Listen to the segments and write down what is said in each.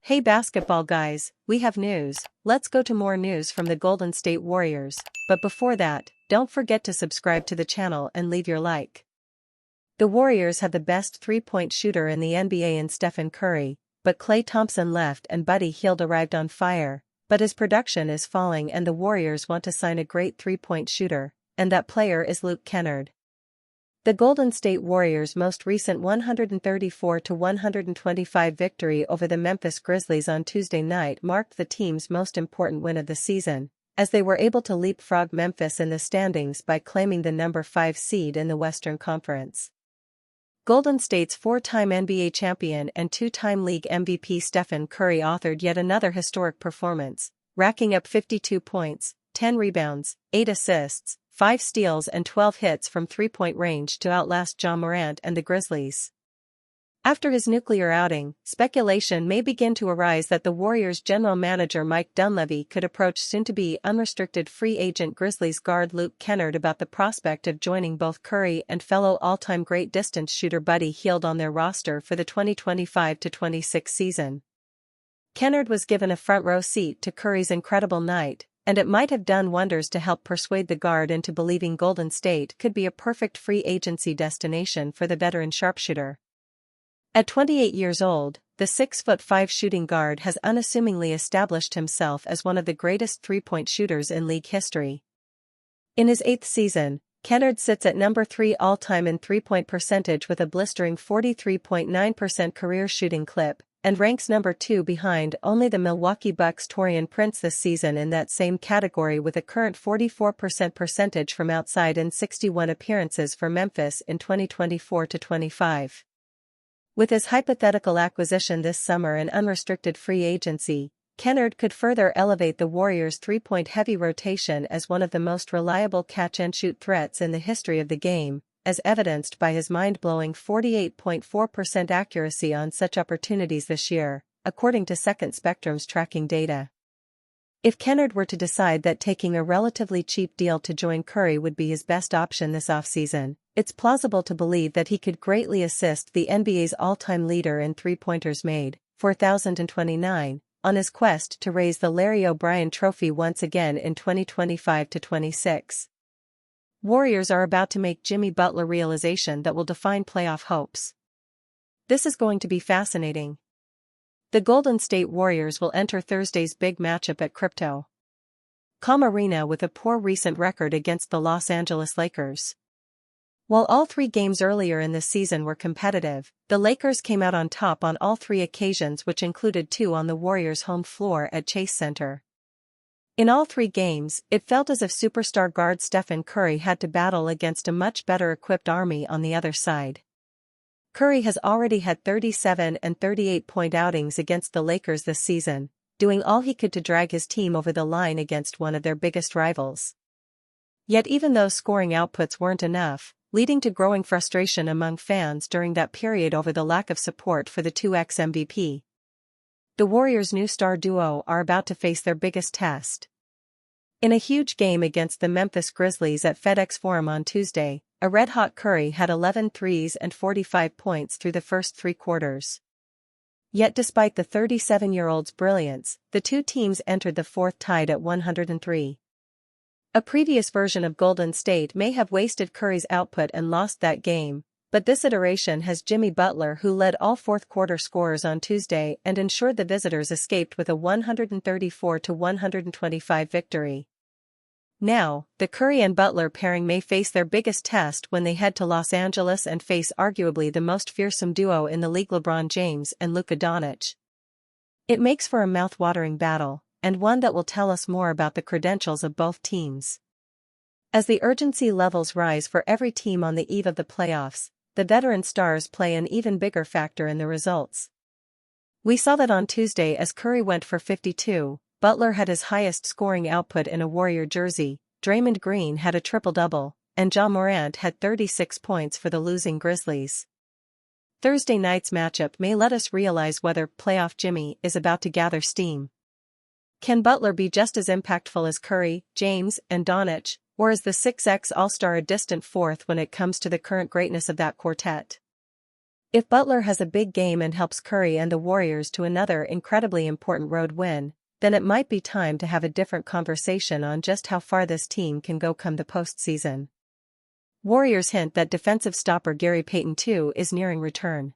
Hey basketball guys, we have news. Let's go to more news from the Golden State Warriors, but before that, don't forget to subscribe to the channel and leave your like. The Warriors have the best three-point shooter in the NBA in Stephen Curry, but Klay Thompson left and Buddy Hield arrived on fire, but his production is falling and the Warriors want to sign a great three-point shooter, and that player is Luke Kennard. The Golden State Warriors' most recent 134-125 victory over the Memphis Grizzlies on Tuesday night marked the team's most important win of the season, as they were able to leapfrog Memphis in the standings by claiming the number 5 seed in the Western Conference. Golden State's four-time NBA champion and two-time league MVP Stephen Curry authored yet another historic performance, racking up 52 points, 10 rebounds, 8 assists, 5 steals and 12 hits from three-point range to outlast Ja Morant and the Grizzlies. After his nuclear outing, speculation may begin to arise that the Warriors' general manager Mike Dunleavy could approach soon-to-be unrestricted free agent Grizzlies guard Luke Kennard about the prospect of joining both Curry and fellow all-time great distance shooter Buddy Hield on their roster for the 2025-26 season. Kennard was given a front-row seat to Curry's incredible night, and it might have done wonders to help persuade the guard into believing Golden State could be a perfect free agency destination for the veteran sharpshooter. At 28 years old, the 6'5" shooting guard has unassumingly established himself as one of the greatest three-point shooters in league history. In his 8th season, Kennard sits at number 3 all-time in three-point percentage with a blistering 43.9% career shooting clip, and ranks number 2 behind only the Milwaukee Bucks' Taurean Prince this season in that same category with a current 44% percentage from outside in 61 appearances for Memphis in 2024-25. With his hypothetical acquisition this summer and unrestricted free agency, Kennard could further elevate the Warriors' three-point heavy rotation as one of the most reliable catch-and-shoot threats in the history of the game, as evidenced by his mind-blowing 48.4% accuracy on such opportunities this year, according to Second Spectrum's tracking data. If Kennard were to decide that taking a relatively cheap deal to join Curry would be his best option this offseason, it's plausible to believe that he could greatly assist the NBA's all-time leader in three-pointers made, 4,029, on his quest to raise the Larry O'Brien Trophy once again in 2025-26. Warriors are about to make Jimmy Butler realization that will define playoff hopes. This is going to be fascinating. The Golden State Warriors will enter Thursday's big matchup at Crypto.com Arena with a poor recent record against the Los Angeles Lakers. While all 3 games earlier in the season were competitive, the Lakers came out on top on all 3 occasions, which included 2 on the Warriors' home floor at Chase Center. In all 3 games, it felt as if superstar guard Stephen Curry had to battle against a much better equipped army on the other side. Curry has already had 37 and 38-point outings against the Lakers this season, doing all he could to drag his team over the line against one of their biggest rivals. Yet even those scoring outputs weren't enough, leading to growing frustration among fans during that period over the lack of support for the 2X MVP. The Warriors' new star duo are about to face their biggest test. In a huge game against the Memphis Grizzlies at FedEx Forum on Tuesday, a red-hot Curry had 11 threes and 45 points through the first 3 quarters. Yet despite the 37-year-old's brilliance, the two teams entered the fourth tied at 103. A previous version of Golden State may have wasted Curry's output and lost that game, but this iteration has Jimmy Butler, who led all fourth-quarter scorers on Tuesday and ensured the visitors escaped with a 134-125 victory. Now, the Curry and Butler pairing may face their biggest test when they head to Los Angeles and face arguably the most fearsome duo in the league, LeBron James and Luka Doncic. It makes for a mouth-watering battle, and one that will tell us more about the credentials of both teams. As the urgency levels rise for every team on the eve of the playoffs, the veteran stars play an even bigger factor in the results. We saw that on Tuesday as Curry went for 52, Butler had his highest scoring output in a Warrior jersey, Draymond Green had a triple-double, and Ja Morant had 36 points for the losing Grizzlies. Thursday night's matchup may let us realize whether playoff Jimmy is about to gather steam. Can Butler be just as impactful as Curry, James, and Doncic, or is the 6X All-Star a distant fourth when it comes to the current greatness of that quartet? If Butler has a big game and helps Curry and the Warriors to another incredibly important road win, then it might be time to have a different conversation on just how far this team can go come the postseason. Warriors hint that defensive stopper Gary Payton II is nearing return.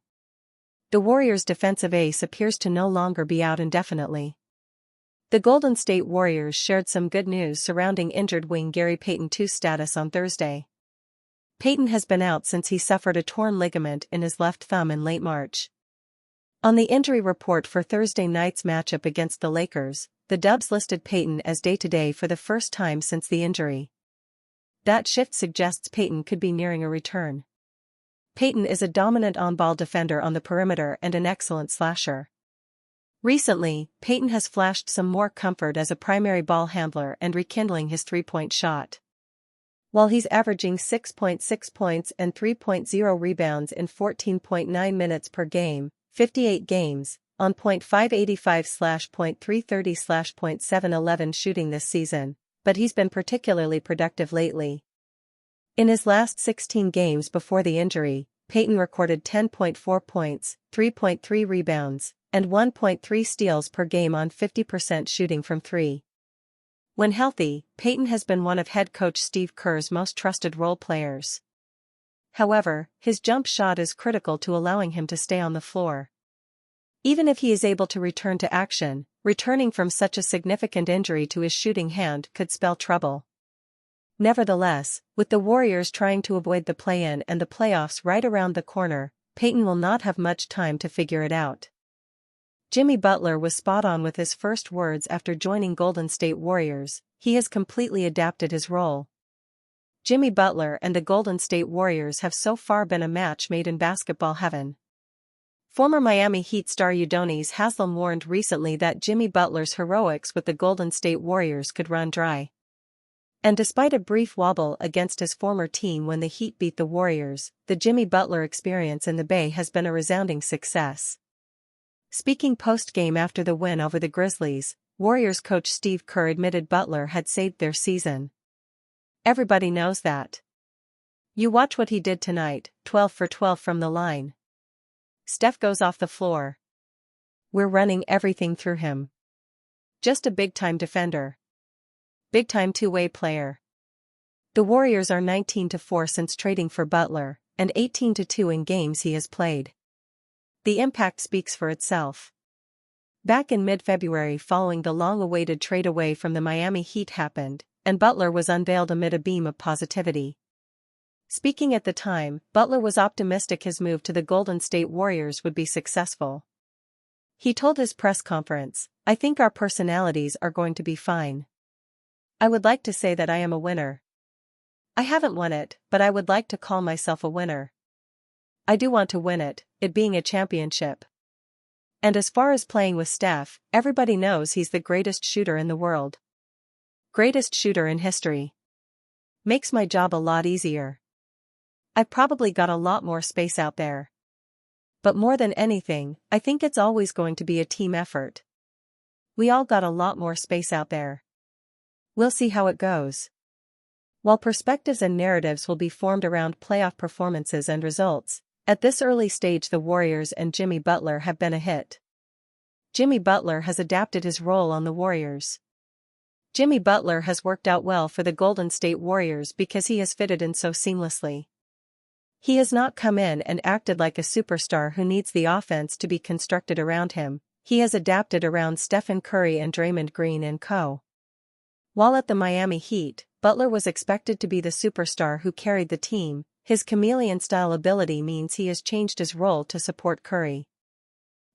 The Warriors' defensive ace appears to no longer be out indefinitely. The Golden State Warriors shared some good news surrounding injured wing Gary Payton II's status on Thursday. Payton has been out since he suffered a torn ligament in his left thumb in late March. On the injury report for Thursday night's matchup against the Lakers, the Dubs listed Payton as day-to-day for the first time since the injury. That shift suggests Payton could be nearing a return. Payton is a dominant on-ball defender on the perimeter and an excellent slasher. Recently, Payton has flashed some more comfort as a primary ball handler and rekindling his three-point shot. While he's averaging 6.6 points and 3.0 rebounds in 14.9 minutes per game, 58 games, on .585/.330/.711 shooting this season, but he's been particularly productive lately. In his last 16 games before the injury, Payton recorded 10.4 points, 3.3 rebounds, and 1.3 steals per game on 50% shooting from three. When healthy, Payton has been one of head coach Steve Kerr's most trusted role players. However, his jump shot is critical to allowing him to stay on the floor. Even if he is able to return to action, returning from such a significant injury to his shooting hand could spell trouble. Nevertheless, with the Warriors trying to avoid the play-in and the playoffs right around the corner, Payton will not have much time to figure it out. Jimmy Butler was spot on with his first words after joining Golden State Warriors. He has completely adapted his role. Jimmy Butler and the Golden State Warriors have so far been a match made in basketball heaven. Former Miami Heat star Udonis Haslem warned recently that Jimmy Butler's heroics with the Golden State Warriors could run dry. And despite a brief wobble against his former team when the Heat beat the Warriors, the Jimmy Butler experience in the Bay has been a resounding success. Speaking post-game after the win over the Grizzlies, Warriors coach Steve Kerr admitted Butler had saved their season. Everybody knows that. You watch what he did tonight, 12 for 12 from the line. Steph goes off the floor. We're running everything through him. Just a big-time defender. Big-time two-way player. The Warriors are 19-4 since trading for Butler, and 18-2 in games he has played. The impact speaks for itself. Back in mid-February following the long-awaited trade away from the Miami Heat happened, and Butler was unveiled amid a beam of positivity. Speaking at the time, Butler was optimistic his move to the Golden State Warriors would be successful. He told his press conference, "I think our personalities are going to be fine. I would like to say that I am a winner. I haven't won it, but I would like to call myself a winner. I do want to win it, it being a championship. And as far as playing with Steph, everybody knows he's the greatest shooter in the world. Greatest shooter in history. Makes my job a lot easier. I've probably got a lot more space out there. But more than anything, I think it's always going to be a team effort. We all got a lot more space out there. We'll see how it goes." While perspectives and narratives will be formed around playoff performances and results, at this early stage the Warriors and Jimmy Butler have been a hit. Jimmy Butler has adapted his role on the Warriors. Jimmy Butler has worked out well for the Golden State Warriors because he has fitted in so seamlessly. He has not come in and acted like a superstar who needs the offense to be constructed around him. He has adapted around Stephen Curry and Draymond Green and co. While at the Miami Heat, Butler was expected to be the superstar who carried the team. His chameleon-style ability means he has changed his role to support Curry.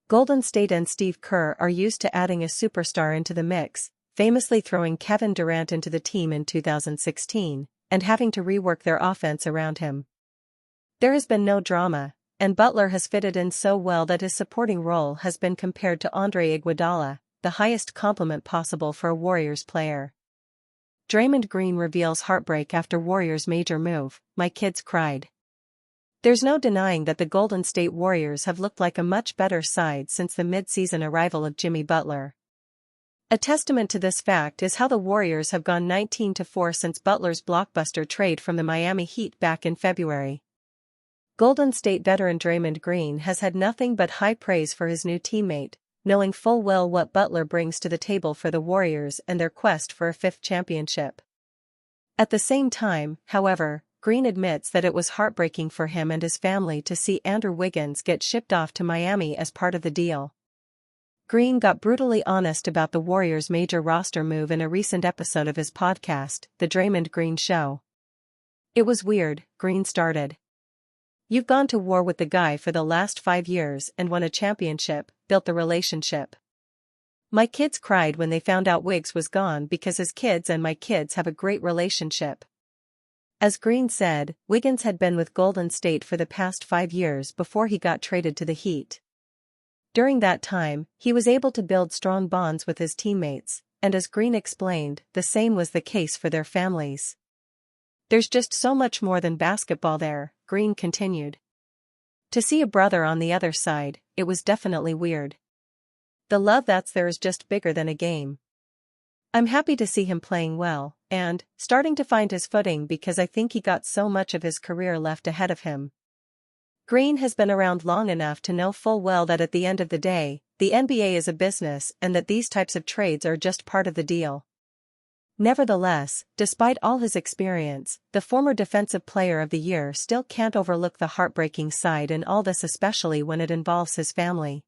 Golden State and Steve Kerr are used to adding a superstar into the mix, famously throwing Kevin Durant into the team in 2016, and having to rework their offense around him. There has been no drama, and Butler has fitted in so well that his supporting role has been compared to Andre Iguodala, the highest compliment possible for a Warriors player. Draymond Green reveals heartbreak after Warriors' major move. "My kids cried." There's no denying that the Golden State Warriors have looked like a much better side since the mid-season arrival of Jimmy Butler. A testament to this fact is how the Warriors have gone 19-4 since Butler's blockbuster trade from the Miami Heat back in February. Golden State veteran Draymond Green has had nothing but high praise for his new teammate, knowing full well what Butler brings to the table for the Warriors and their quest for a fifth championship. At the same time, however, Green admits that it was heartbreaking for him and his family to see Andrew Wiggins get shipped off to Miami as part of the deal. Green got brutally honest about the Warriors' major roster move in a recent episode of his podcast, The Draymond Green Show. "It was weird," Green started. "You've gone to war with the guy for the last 5 years and won a championship, built the relationship. My kids cried when they found out Wiggs was gone because his kids and my kids have a great relationship." As Green said, Wiggins had been with Golden State for the past 5 years before he got traded to the Heat. During that time, he was able to build strong bonds with his teammates, and as Green explained, the same was the case for their families. "There's just so much more than basketball there," Green continued. "To see a brother on the other side, it was definitely weird. The love that's there is just bigger than a game. I'm happy to see him playing well, and starting to find his footing because I think he got so much of his career left ahead of him." Green has been around long enough to know full well that at the end of the day, the NBA is a business and that these types of trades are just part of the deal. Nevertheless, despite all his experience, the former Defensive Player of the Year still can't overlook the heartbreaking side in all this, especially when it involves his family.